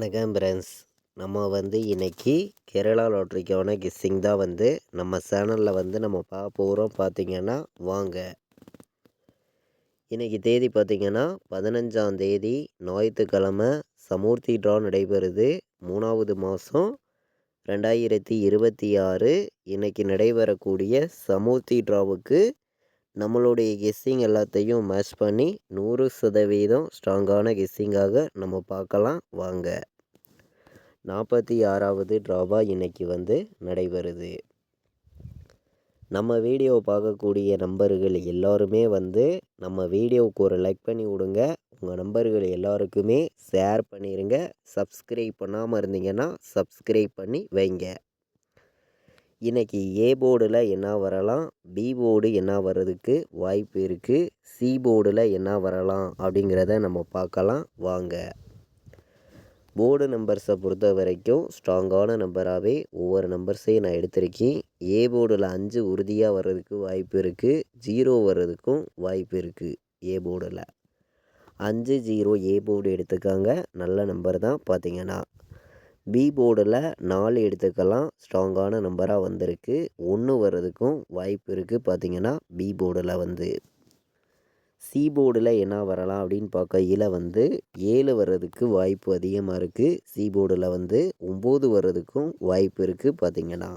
வணக்கம் ஃப்ரெண்ட்ஸ். நம்ம இன்னைக்கு கேரளா லாட்ரிக்கான கெஸ்ஸிங் தான் நம்ம சேனலில் நம்ம பார்க்க போகிறோம். பார்த்திங்கன்னா வாங்க. இன்றைக்கி தேதி பார்த்திங்கன்னா 15ஆம் தேதி ஞாயிற்றுக்கிழமை. சமூர்த்தி ட்ரா நடைபெறுது. 3வது மாதம் 2026. இன்றைக்கி நடைபெறக்கூடிய சமூர்த்தி ட்ராவுக்கு நம்மளுடைய கெஸ்ஸிங் எல்லாத்தையும் மேட்ச் பண்ணி 100% ஸ்ட்ராங்கான கெஸ்ஸிங்காக நம்ம பார்க்கலாம் வாங்க. 46வது ட்ராவாக இன்றைக்கி நடைபெறுது. நம்ம வீடியோ பார்க்கக்கூடிய நம்பர்கள் எல்லோருமே நம்ம வீடியோவுக்கு ஒரு லைக் பண்ணி விடுங்க. உங்கள் நம்பர்கள் எல்லாருக்குமே ஷேர் பண்ணிடுங்க. சப்ஸ்கிரைப் பண்ணாமல் இருந்தீங்கன்னா சப்ஸ்கிரைப் பண்ணி வைங்க. இன்றைக்கி ஏ போர்டில் என்ன வரலாம், பி போர்டு என்ன வர்றதுக்கு வாய்ப்பு இருக்குது, சி போர்டில் என்ன வரலாம் அப்படிங்கிறத நம்ம பார்க்கலாம் வாங்க. போர்டு நம்பர்ஸை பொறுத்த வரைக்கும் ஸ்ட்ராங்கான நம்பராகவே ஒவ்வொரு நம்பர்ஸையும் நான் எடுத்திருக்கேன். ஏ போர்டில் 5 உறுதியாக வர்றதுக்கு வாய்ப்பு இருக்குது, 0 வர்றதுக்கும் வாய்ப்பு இருக்குது. ஏ போர்டில் 5 0 ஏ போர்டு எடுத்துக்காங்க, நல்ல நம்பர் தான். பார்த்திங்கன்னா பி போர்டில் 4 எடுத்துக்கலாம், ஸ்ட்ராங்கான நம்பராக வந்திருக்கு. 1 வர்றதுக்கும் வாய்ப்பு இருக்குது. பார்த்திங்கன்னா பி போர்டில் சி போர்டில் என்ன வரலாம் அப்படின்னு பார்க்கையில் 7 வர்றதுக்கு வாய்ப்பு அதிகமாக இருக்குது. சி போர்டில் 9 வர்றதுக்கும் வாய்ப்பு இருக்குது. பார்த்திங்கன்னா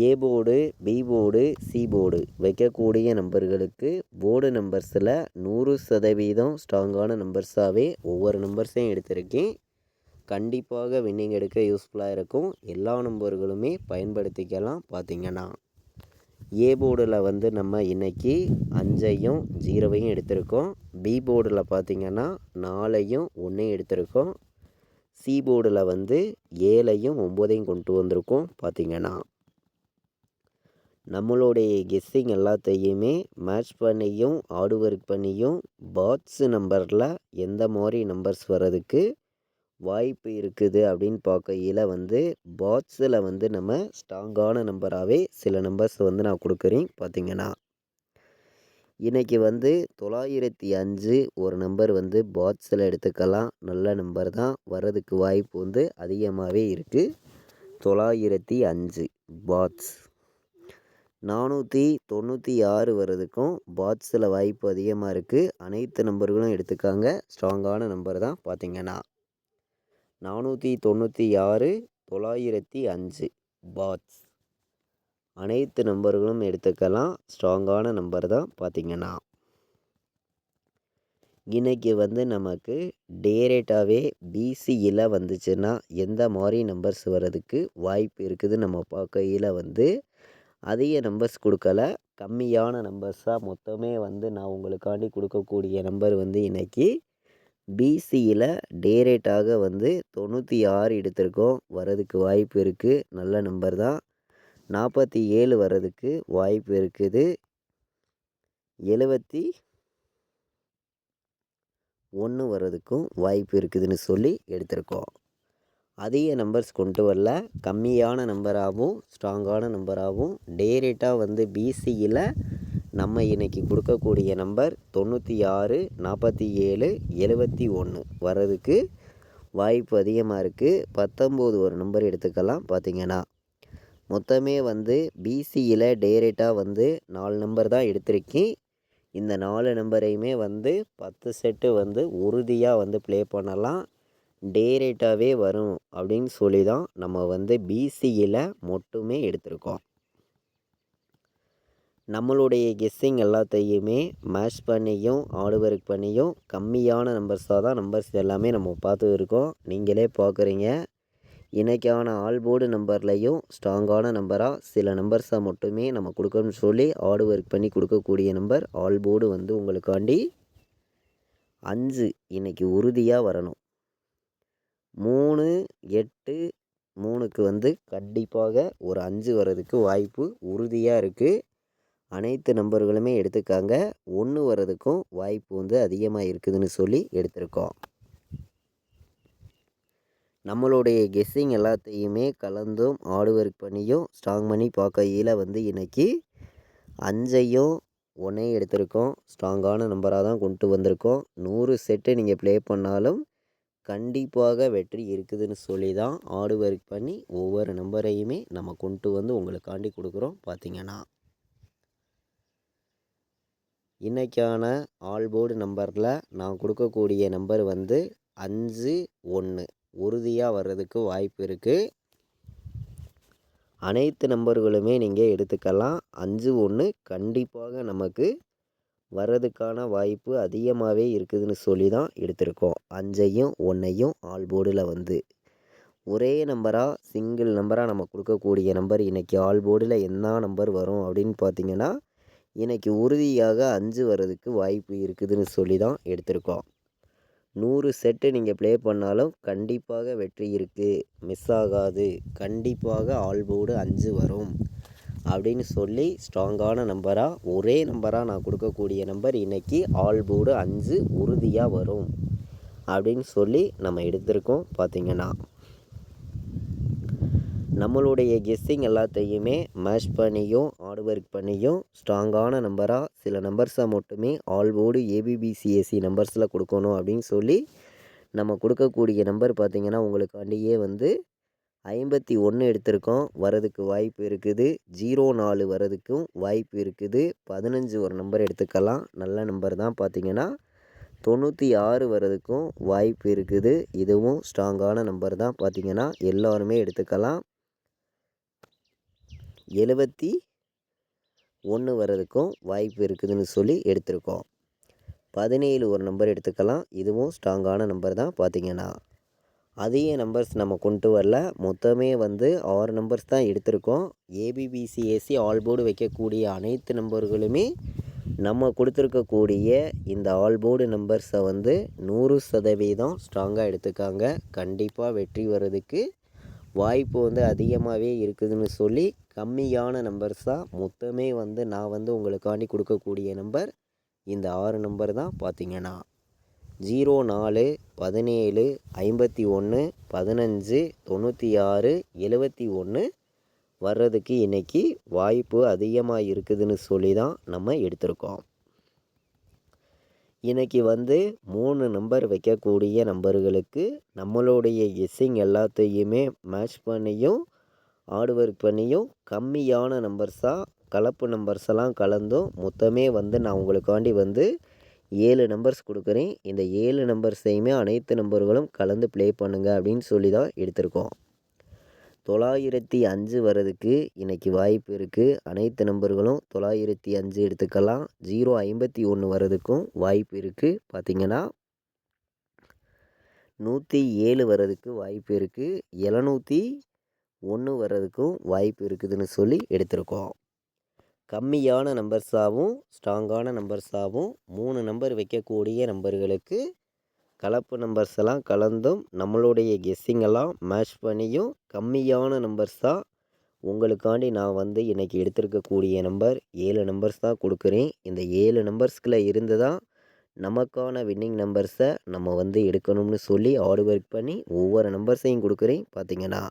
A board, B board, C board வைக்கக்கூடிய நம்பர்களுக்கு போர்டு நம்பர்ஸில் 100% ஸ்ட்ராங்கான நம்பர்ஸாகவே ஒவ்வொரு நம்பர்ஸையும் எடுத்திருக்கேன். கண்டிப்பாக வின்னிங் எடுக்க யூஸ்ஃபுல்லாக இருக்கும். எல்லா நம்பர்களுமே பயன்படுத்திக்கலாம். பார்த்திங்கன்னா ஏ போர்டில் நம்ம இன்றைக்கி 5ஐயும் 0வையும் எடுத்திருக்கோம். பி போர்டில் பார்த்திங்கன்னா 4ஐயும் 1ஐயும் எடுத்திருக்கோம். சி போர்டில் 7ஐயும் 9ஐயும் கொண்டு வந்திருக்கோம். பார்த்திங்கன்னா நம்மளுடைய கெஸ்ஸிங் எல்லாத்தையுமே மேட்ச் பண்ணியும் ஆர்டு ஒர்க் பண்ணியும் பாட்ஸ் நம்பரில் எந்த மாதிரி நம்பர்ஸ் வர்றதுக்கு வாய்ப்பு இருக்குது அப்படின்னு பார்க்கையில் பாட்ஸில் நம்ம ஸ்ட்ராங்கான நம்பராகவே சில நம்பர்ஸ் நான் கொடுக்குறேன். பார்த்திங்கன்னா இன்றைக்கி 905 ஒரு நம்பர் பாட்ஸில் எடுத்துக்கலாம், நல்ல நம்பர் தான். வர்றதுக்கு வாய்ப்பு அதிகமாகவே இருக்குது. 905 பாட்ஸ். 496 வர்றதுக்கும் பாட்ஸில் வாய்ப்பு அதிகமாக இருக்குது. அனைத்து நம்பர்களும் எடுத்துக்காங்க, ஸ்ட்ராங்கான நம்பர் தான். பார்த்திங்கன்னா 496 905 பாட்ஸ். அனைத்து நம்பர்களும் எடுத்துக்கலாம், ஸ்ட்ராங்கான நம்பர் தான். பார்த்திங்கன்னா இன்றைக்கி நமக்கு டேரெக்டாகவே பிசியில் வந்துச்சுன்னா எந்த மாதிரி நம்பர்ஸ் வர்றதுக்கு வாய்ப்பு இருக்குது நம்ம பார்க்கையில் அதிக நம்பர்ஸ் கொடுக்கல, கம்மியான நம்பர்ஸாக மொத்தமே நான் உங்களுக்காண்டி கொடுக்கக்கூடிய நம்பர் இன்றைக்கி பிசியில் டேரெக்டாக 96 எடுத்திருக்கோம். வர்றதுக்கு வாய்ப்பு இருக்குது, நல்ல நம்பர் தான். 47 வர்றதுக்கு வாய்ப்பு இருக்குது. 71 வர்றதுக்கும் வாய்ப்பு இருக்குதுன்னு சொல்லி எடுத்திருக்கோம். அதிக நம்பர்ஸ் கொண்டு வரல, கம்மியான நம்பராகவும் ஸ்ட்ராங்கான நம்பராகவும் டேரெக்டாக பிசியில் நம்ம இன்றைக்கி கொடுக்கக்கூடிய நம்பர் 96 47 71 வர்றதுக்கு வாய்ப்பு அதிகமாக இருக்குது. 19 ஒரு நம்பர் எடுத்துக்கலாம். பார்த்திங்கன்னா மொத்தமே பிசியில் டேரெக்டாக 4 நம்பர் தான் எடுத்திருக்கேன். இந்த 4 நம்பரையுமே 10 செட்டு உறுதியாக ப்ளே பண்ணலாம். டேரெக்டாகவே வரும் அப்படின்னு சொல்லி தான் நம்ம பிசியில் மட்டுமே எடுத்திருக்கோம். நம்மளுடைய கெஸ்ஸிங் எல்லாத்தையுமே மேட்ச் பண்ணியும் ஆர்டு ஒர்க் பண்ணியும் கம்மியான நம்பர்ஸாக தான் நம்பர்ஸ் எல்லாமே நம்ம பார்த்து இருக்கோம். நீங்களே பார்க்குறீங்க. இன்றைக்கான ஆல் போர்டு நம்பர்லையும் ஸ்ட்ராங்கான நம்பராக சில நம்பர்ஸை மட்டுமே நம்ம கொடுக்கணும்னு சொல்லி ஆர்டு ஒர்க் பண்ணி கொடுக்கக்கூடிய நம்பர் ஆல் போர்டு உங்களுக்காண்டி 5 இன்றைக்கி உறுதியாக வரணும். 3 8 3க்கு கண்டிப்பாக ஒரு 5 வர்றதுக்கு வாய்ப்பு உறுதியாக இருக்குது. அனைத்து நம்பர்களுமே எடுத்துக்காங்க. 1 வர்றதுக்கும் வாய்ப்பு அதிகமாக இருக்குதுன்னு சொல்லி எடுத்திருக்கோம். நம்மளுடைய கெஸ்ஸிங் எல்லாத்தையுமே கலந்தும் ஆர்டு ஒர்க் பண்ணியும் ஸ்ட்ராங் பண்ணி பார்க்கையில் இன்றைக்கி 5ஐயும் 1ஐயும் எடுத்திருக்கோம். ஸ்ட்ராங்கான நம்பராக தான் கொண்டு வந்திருக்கோம். 100 செட்டு நீங்கள் ப்ளே பண்ணாலும் கண்டிப்பாக வெற்றி இருக்குதுன்னு சொல்லி தான் ஹார்டு ஒர்க் பண்ணி ஒவ்வொரு நம்பரையுமே நம்ம கொண்டு வந்து உங்களுக்காண்டி கொடுக்குறோம். பார்த்திங்கன்னா இன்றைக்கான ஆல் போர்டு நம்பரில் நான் கொடுக்கக்கூடிய நம்பர் வந்து 5-1 உறுதியாக வர்றதுக்கு வாய்ப்பு இருக்குது. அனைத்து நம்பர்களுமே நீங்கள் எடுத்துக்கலாம். 5-1 கண்டிப்பாக நமக்கு வர்றதுக்கான வாய்ப்பு அதிகமாகவே இருக்குதுன்னு சொல்லி தான் எடுத்திருக்கோம். 5ஐயும் 1ஐயும் ஆல் போர்டில் வந்து ஒரே நம்பராக சிங்கிள் நம்பராக நம்ம கொடுக்கக்கூடிய நம்பர் இன்றைக்கி ஆல் போர்டில் என்ன நம்பர் வரும் அப்படின்னு பார்த்திங்கன்னா இன்றைக்கி உறுதியாக 5 வர்றதுக்கு வாய்ப்பு இருக்குதுன்னு சொல்லி தான் எடுத்திருக்கோம். 100 செட்டு நீங்கள் ப்ளே பண்ணாலும் கண்டிப்பாக வெற்றி இருக்குது, மிஸ் ஆகாது, கண்டிப்பாக ஆல் போர்டு 5 வரும் அப்படின்னு சொல்லி ஸ்ட்ராங்கான நம்பராக ஒரே நம்பராக நான் கொடுக்கக்கூடிய நம்பர் இன்றைக்கி ஆல் போர்டு 5 உறுதியாக வரும் அப்படின்னு சொல்லி நம்ம எடுத்திருக்கோம். பார்த்திங்கன்னா நம்மளுடைய கெஸ்ஸிங் எல்லாத்தையுமே மேட்ச் பண்ணியும் ஹார்ட் ஒர்க் பண்ணியும் ஸ்ட்ராங்கான நம்பராக சில நம்பர்ஸை மட்டுமே ஆல் போர்டு ஏபிபிசிஎஸ்சி நம்பர்ஸில் கொடுக்கணும் அப்படின்னு சொல்லி நம்ம கொடுக்கக்கூடிய நம்பர் பார்த்திங்கன்னா உங்களுக்காண்டியே வந்து 51 எடுத்திருக்கோம். வரதுக்கு வாய்ப்பு இருக்குது. 04 வரதுக்கும் வாய்ப்பு இருக்குது. 15 ஒரு நம்பர் எடுத்துக்கலாம், நல்ல நம்பர் தான். பார்த்திங்கன்னா 96 வரதுக்கும் வாய்ப்பு இருக்குது. இதுவும் ஸ்ட்ராங்கான நம்பர் தான். பார்த்திங்கன்னா எல்லோருமே எடுத்துக்கலாம். 71 வர்றதுக்கும் வாய்ப்பு இருக்குதுன்னு சொல்லி எடுத்திருக்கோம். 17 ஒரு நம்பர் எடுத்துக்கலாம். இதுவும் ஸ்ட்ராங்கான நம்பர் தான். பார்த்திங்கன்னா அதிக நம்பர்ஸ் நம்ம கொண்டு வரல, மொத்தமே வந்து 6 நம்பர்ஸ் தான் எடுத்திருக்கோம். ஏபிபிசிஎஸ்சி ஆல் போர்டு வைக்கக்கூடிய அனைத்து நம்பர்களுமே நம்ம கொடுத்துருக்கக்கூடிய இந்த ஆல் போர்டு நம்பர்ஸை வந்து 100% ஸ்ட்ராங்காக எடுத்துக்காங்க. கண்டிப்பாக வெற்றி வர்றதுக்கு வாய்ப்பு வந்து அதிகமாகவே இருக்குதுன்னு சொல்லி கம்மியான நம்பர்ஸ் தான் மொத்தமே வந்து நான் வந்து உங்களுக்காண்டி கொடுக்கக்கூடிய நம்பர் இந்த 6 நம்பர் தான். பார்த்திங்கன்னா 04, 17, 51, 15, 96, 71 வர்றதுக்கு இன்றைக்கி வாய்ப்பு அதிகமாக இருக்குதுன்னு சொல்லி தான் நம்ம எடுத்திருக்கோம். இன்றைக்கி வந்து 3 நம்பர் வைக்கக்கூடிய நம்பர்களுக்கு நம்மளுடைய கெஸ்ஸிங் எல்லாத்தையுமே மேட்ச் பண்ணியும் ஹார்ட் ஒர்க் பண்ணியும் கம்மியான நம்பர்ஸாக கலப்பு நம்பர்ஸ் எல்லாம் கலந்தும் மொத்தமே வந்து நான் உங்களுக்காண்டி வந்து 7 நம்பர்ஸ் கொடுக்குறேன். இந்த 7 நம்பர்ஸையுமே அனைத்து நம்பர்களும் கலந்து ப்ளே பண்ணுங்கள் அப்படின்னு சொல்லி தான் எடுத்திருக்கோம். 905 வர்றதுக்கு இன்றைக்கி வாய்ப்பு இருக்குது. அனைத்து நம்பர்களும் 905 எடுத்துக்கலாம். 051 வர்றதுக்கும் வாய்ப்பு இருக்குது. பார்த்திங்கன்னா 107 வர்றதுக்கு வாய்ப்பு இருக்குது. 701 வர்றதுக்கும் வாய்ப்பு இருக்குதுன்னு சொல்லி எடுத்திருக்கோம். கம்மியான நம்பர்ஸாகவும் ஸ்ட்ராங்கான நம்பர்ஸாகவும் 3 நம்பர் வைக்கக்கூடிய நம்பர்களுக்கு கலப்பு நம்பர்ஸ் எல்லாம் கலந்தும் நம்மளுடைய கெஸ்ஸிங்கெல்லாம் மேட்ச் பண்ணியும் கம்மியான நம்பர்ஸாக உங்களுக்காண்டி நான் வந்து இன்றைக்கி எடுத்திருக்கக்கூடிய நம்பர் 7 நம்பர்ஸ் தான் கொடுக்குறேன். இந்த 7 நம்பர்ஸ்குள்ளே இருந்து தான் நமக்கான வின்னிங் நம்பர்ஸை நம்ம வந்து எடுக்கணும்னு சொல்லி ஹார்ட் ஒர்க் பண்ணி ஒவ்வொரு நம்பர்ஸையும் கொடுக்குறேன். பார்த்திங்கன்னா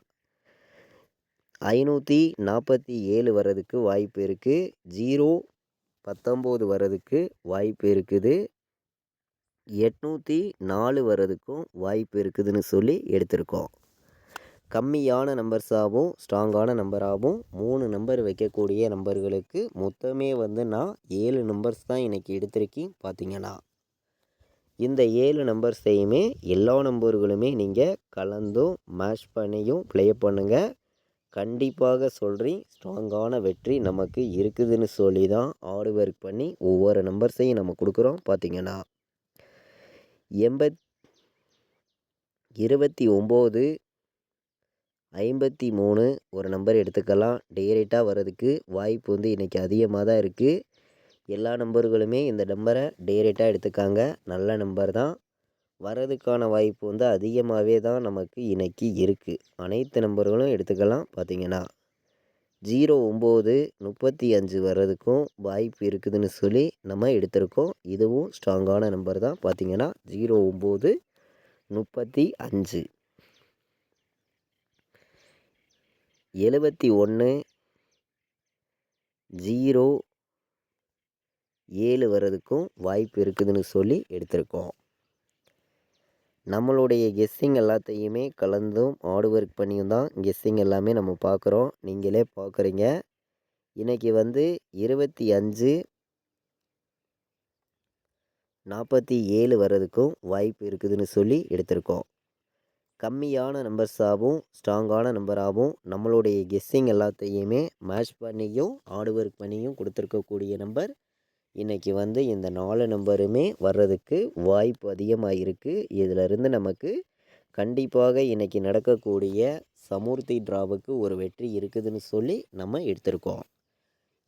547 வர்றதுக்கு வாய்ப்பு இருக்குது. 019 வர்றதுக்கு வாய்ப்பு இருக்குது. 804 வர்றதுக்கும் வாய்ப்பு இருக்குதுன்னு சொல்லி எடுத்திருக்கோம். கம்மியான நம்பர்ஸாகவும் ஸ்ட்ராங்கான நம்பராகவும் 3 நம்பர் வைக்கக்கூடிய நம்பர்களுக்கு மொத்தமே வந்து நான் 7 நம்பர்ஸ் தான் இன்றைக்கி எடுத்திருக்கேன். பார்த்திங்கன்னா இந்த 7 நம்பர்ஸையுமே எல்லா நம்பர்களுமே நீங்கள் கலந்தும் மேட்ச் பண்ணியும் ப்ளே பண்ணுங்கள். கண்டிப்பாக சொல்கிறேன், ஸ்ட்ராங்கான வெற்றி நமக்கு இருக்குதுன்னு சொல்லி தான் ஹார்ட் ஒர்க் பண்ணி ஒவ்வொரு நம்பர்ஸையும் நம்ம கொடுக்குறோம். பார்த்திங்கன்னா 29, 53 ஒரு நம்பர் எடுத்துக்கலாம். டைரெக்டாக வர்றதுக்கு வாய்ப்பு வந்து இன்றைக்கி அதிகமாக தான் இருக்குது. எல்லா நம்பர்களுமே இந்த நம்பரை டைரெக்டாக எடுத்துக்காங்க. நல்ல நம்பர் தான். வர்றதுக்கான வாய்ப்பு வந்து அதிகமாகவே தான் நமக்கு இன்றைக்கி இருக்குது. அனைத்து நம்பர்களும் எடுத்துக்கலாம். பார்த்திங்கன்னா 09, 35 வர்றதுக்கும் வாய்ப்பு இருக்குதுன்னு சொல்லி நம்ம எடுத்திருக்கோம். இதுவும் ஸ்ட்ராங்கான நம்பர் தான். பார்த்திங்கன்னா 09, 35, 71, 07 வர்றதுக்கும் வாய்ப்பு இருக்குதுன்னு சொல்லி எடுத்திருக்கோம். நம்மளுடைய கெஸ்ஸிங் எல்லாத்தையுமே கலந்தும் ஹார்ட் ஒர்க் பண்ணியும் தான் கெஸ்ஸிங் எல்லாமே நம்ம பார்க்குறோம். நீங்களே பார்க்குறீங்க. இன்றைக்கி வந்து 25/5/47 வர்றதுக்கும் வாய்ப்பு இருக்குதுன்னு சொல்லி எடுத்திருக்கோம். கம்மியான நம்பர்ஸாகவும் ஸ்ட்ராங்கான நம்பராகவும் நம்மளுடைய கெஸ்ஸிங் எல்லாத்தையுமே மேட்ச் பண்ணியும் ஹார்ட் ஒர்க் பண்ணியும் கொடுத்துருக்கக்கூடிய நம்பர் இன்றைக்கி வந்து இந்த 4 நம்பருமே வர்றதுக்கு வாய்ப்பு அதிகமாக இருக்குது. இதிலிருந்து நமக்கு கண்டிப்பாக இன்றைக்கி நடக்கக்கூடிய சமுர்த்தி டிராவுக்கு ஒரு வெற்றி இருக்குதுன்னு சொல்லி நம்ம எடுத்திருக்கோம்.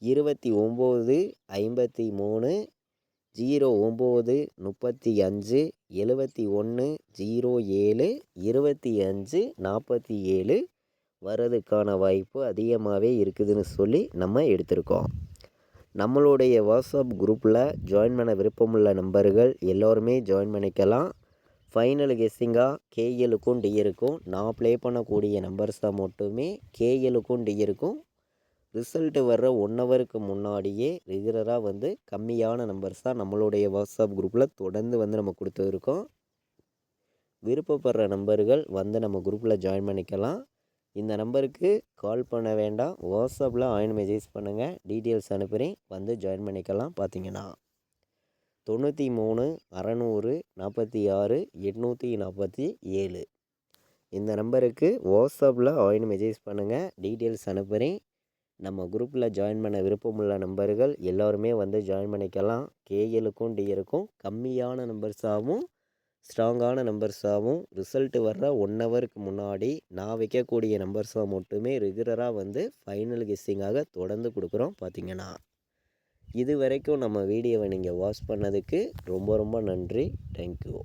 29/53/09/35 71/07 25/47 வர்றதுக்கான வாய்ப்பு அதிகமாகவே இருக்குதுன்னு சொல்லி நம்ம எடுத்திருக்கோம். நம்மளுடைய வாட்ஸ்அப் குரூப்பில் ஜாயின் பண்ண விருப்பமுள்ள நம்பர்கள் எல்லோருமே ஜாயின் பண்ணிக்கலாம். ஃபைனல் கெஸ்ஸிங்காக கேஎலுக்கும் டிஎருக்கும் நான் ப்ளே பண்ணக்கூடிய நம்பர்ஸை மட்டுமே கேஎலுக்கும் டிஎருக்கும் ரிசல்ட்டு வர்ற 1 ஹவருக்கு முன்னாடியே ரெகுலராக வந்து கம்மியான நம்பர்ஸ் தான் நம்மளுடைய வாட்ஸ்அப் குரூப்பில் தொடர்ந்து வந்து நம்ம கொடுத்துருக்கோம். விருப்பப்படுற நம்பர்கள் வந்து நம்ம குரூப்பில் ஜாயின் பண்ணிக்கலாம். இந்த நம்பருக்கு கால் பண்ண வேண்டாம், வாட்ஸ்அப்பில் மெசேஜ் பண்ணுங்கள், டீட்டெயில்ஸ் அனுப்புகிறேன், வந்து ஜாயின் பண்ணிக்கலாம். பார்த்தீங்கன்னா 93/646/847 இந்த நம்பருக்கு வாட்ஸ்அப்பில் மெசேஜ் பண்ணுங்கள், டீட்டெயில்ஸ் அனுப்புகிறேன். நம்ம குரூப்பில் ஜாயின் பண்ண விருப்பமுள்ள நம்பர்கள் எல்லோருமே வந்து ஜாயின் பண்ணிக்கலாம். கேஎலுக்கும் டிஎருக்கும் கம்மியான நம்பர்ஸாகவும் ஸ்ட்ராங்கான நம்பர்ஸாகவும் ரிசல்ட்டு வர்ற 1 ஹவருக்கு முன்னாடி நான் வைக்கக்கூடிய நம்பர்ஸாக மட்டுமே ரெகுலராக வந்து ஃபைனல் கெஸ்ஸிங்காக தொடர்ந்து கொடுக்குறோம். பார்த்தீங்கன்னா இது வரைக்கும் நம்ம வீடியோவை நீங்கள் வாட்ச் பண்ணதுக்கு ரொம்ப ரொம்ப நன்றி. தேங்க்யூ.